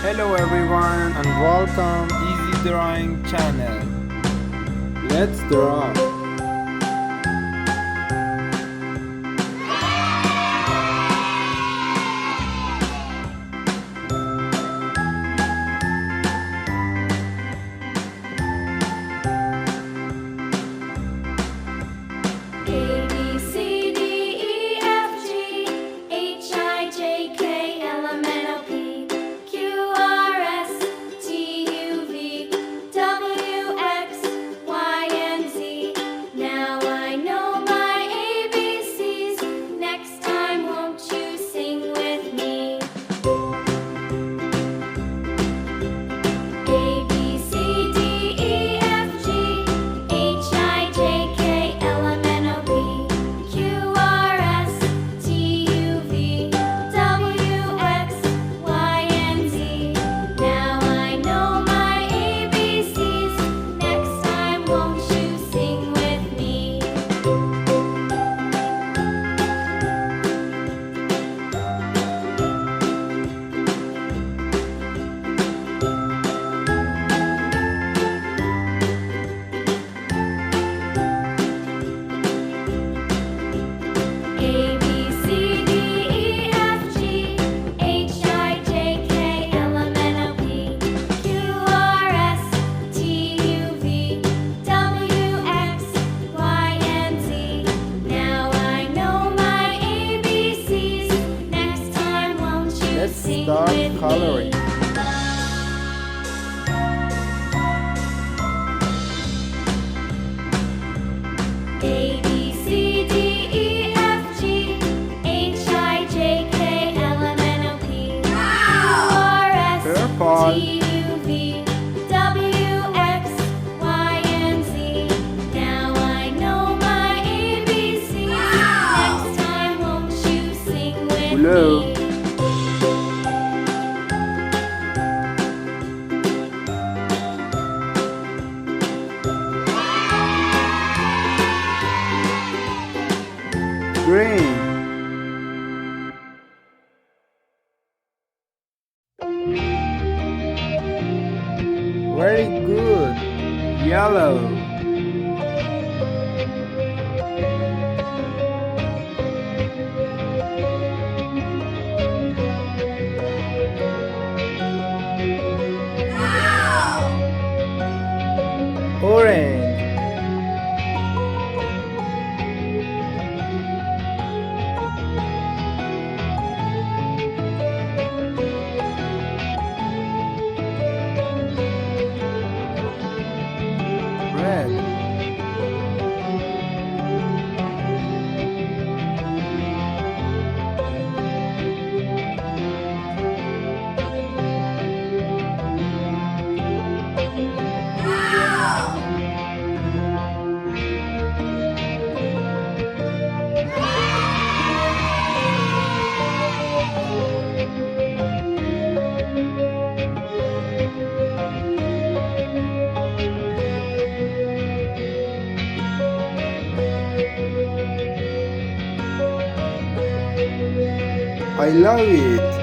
Hello everyone and welcome Easy Drawing channel. Let's draw. Let's start coloring. A, B, C, D, E, F, G, H, I, J, K, L, M, N, O, P, Q, R, S, T, U, V, W, X, Y, and Z. Now I know my ABCs. Next time, won't you sing with me? Green. Very good. Yellow. Orange. Red. I love it.